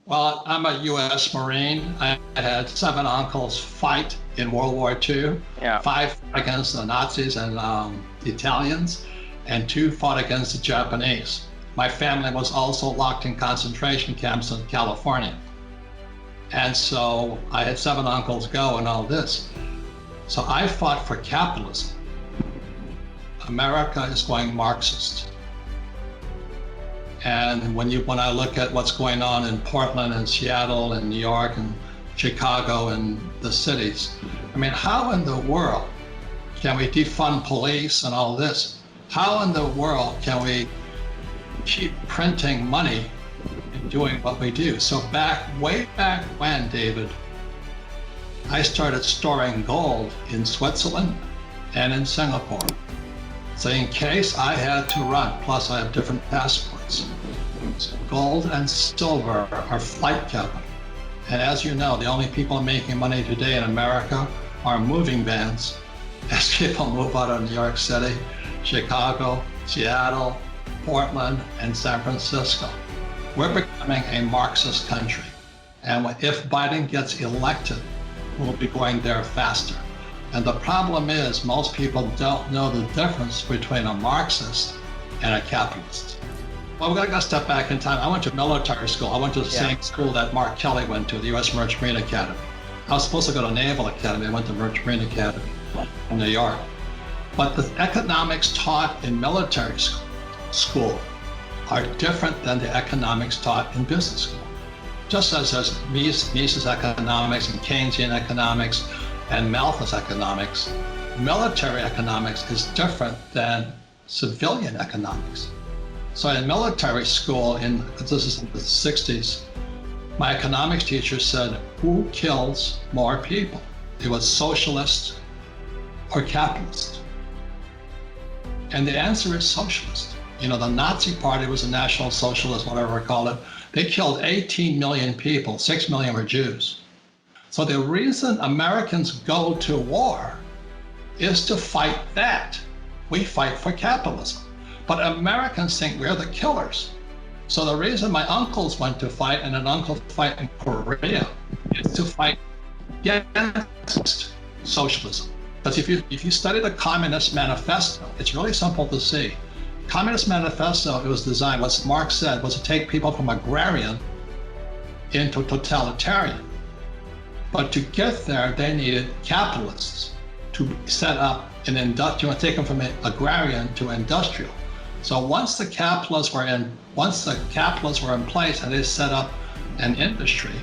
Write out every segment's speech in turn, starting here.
Well, I'm a U.S. Marine. I had 7 uncles fight in World War II. Yeah. 5 against the Nazis and the Italians, and 2 fought against the Japanese. My family was also locked in concentration camps in California. And so I had 7 uncles go and all this. So I fought for capitalism. America is going Marxist. And when I look at what's going on in Portland and Seattle and New York and Chicago and the cities, I mean, how in the world can we defund police and all this? How in the world can we keep printing money and doing what we do? So way back when, David, I started storing gold in Switzerland and in Singapore. So in case I had to run, plus I have different passports. Gold and silver are flight capital. And as you know, the only people making money today in America are moving vans as people move out of New York City, Chicago, Seattle, Portland, and San Francisco. We're becoming a Marxist country. And if Biden gets elected, we'll be going there faster. And the problem is most people don't know the difference between a Marxist and a capitalist. Well, we're gonna step back in time. I went to military school. I went to the same school that Mark Kelly went to, the U.S. Merchant Marine Academy. I was supposed to go to Naval Academy. I went to Merchant Marine Academy in New York. But the economics taught in military school are different than the economics taught in business school. Just as there's Mises economics and Keynesian economics and Malthus economics, military economics is different than civilian economics. So in military school, this is in the 60s, my economics teacher said, who kills more people? It was socialist or capitalist. And the answer is socialist. You know, the Nazi Party was a National Socialist, whatever we call it. They killed 18 million people, 6 million were Jews. So the reason Americans go to war is to fight that. We fight for capitalism. But Americans think we're the killers. So the reason my uncles went to fight and an uncle fight in Korea is to fight against socialism. Because if you study the Communist Manifesto, it's really simple to see. Communist Manifesto, it was designed, what Marx said, was to take people from agrarian into totalitarian. But to get there, they needed capitalists to set up an industrial, take them from agrarian to industrial. So once the capitalists were in place and they set up an industry,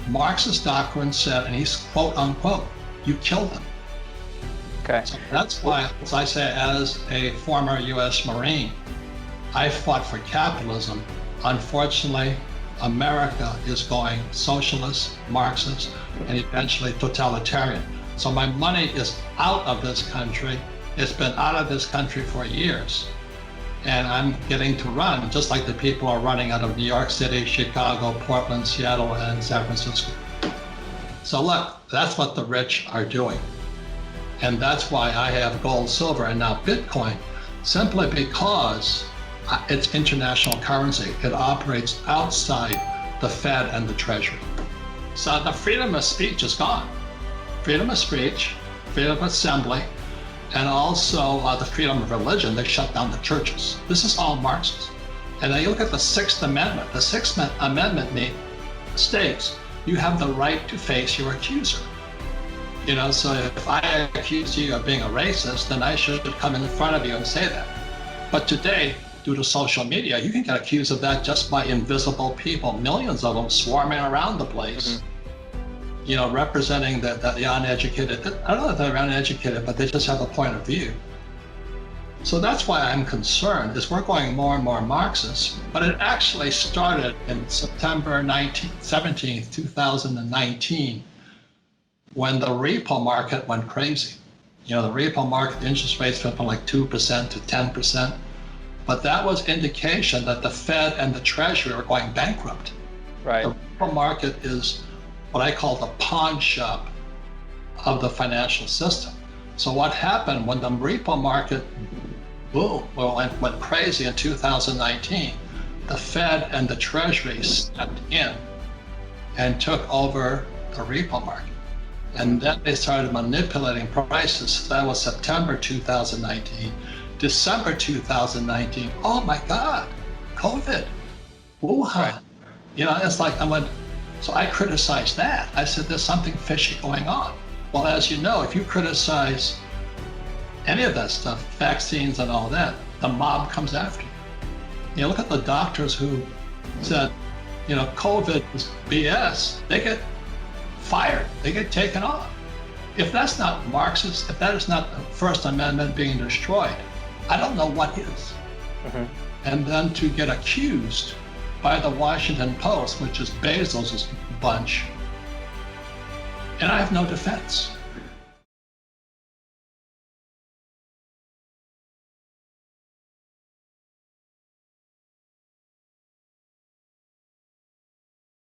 Marx's doctrine said, and he's quote unquote, you kill them. Okay. So that's why, as I say, as a former U.S. Marine, I fought for capitalism. Unfortunately, America is going socialist, Marxist, and eventually totalitarian. So my money is out of this country. It's been out of this country for years. And I'm getting to run, just like the people are running out of New York City, Chicago, Portland, Seattle, and San Francisco. So look, that's what the rich are doing. And that's why I have gold, silver, and now Bitcoin, simply because it's international currency. It operates outside the Fed and the Treasury. So the freedom of speech is gone. Freedom of speech, freedom of assembly, and also the freedom of religion. They shut down the churches. This is all Marxist. And then you look at the Sixth Amendment. The Sixth Amendment states you have the right to face your accuser. You know, so if I accuse you of being a racist, then I should come in front of you and say that. But today, due to social media, you can get accused of that just by invisible people, millions of them swarming around the place, you know, representing the uneducated. I don't know if they're uneducated, but they just have a point of view. So that's why I'm concerned, is we're going more and more Marxist, but it actually started in September 17th, 2019, when the repo market went crazy. You know, the repo market interest rates went from like 2% to 10%. But that was indication that the Fed and the Treasury are going bankrupt. Right. The repo market is what I call the pawn shop of the financial system. So what happened when the repo market went crazy in 2019, the Fed and the Treasury stepped in and took over the repo market. And then they started manipulating prices. So that was September 2019. December 2019, oh my God, COVID, Wuhan. Right. It's like so I criticized that. I said, there's something fishy going on. Well, as you know, if you criticize any of that stuff, vaccines and all that, the mob comes after you. Look at the doctors who said, COVID is BS. They get fired. They get taken off. If that's not Marxist, if that is not the First Amendment being destroyed, I don't know what is. Mm-hmm. And then to get accused by the Washington Post, which is Bezos' bunch, and I have no defense.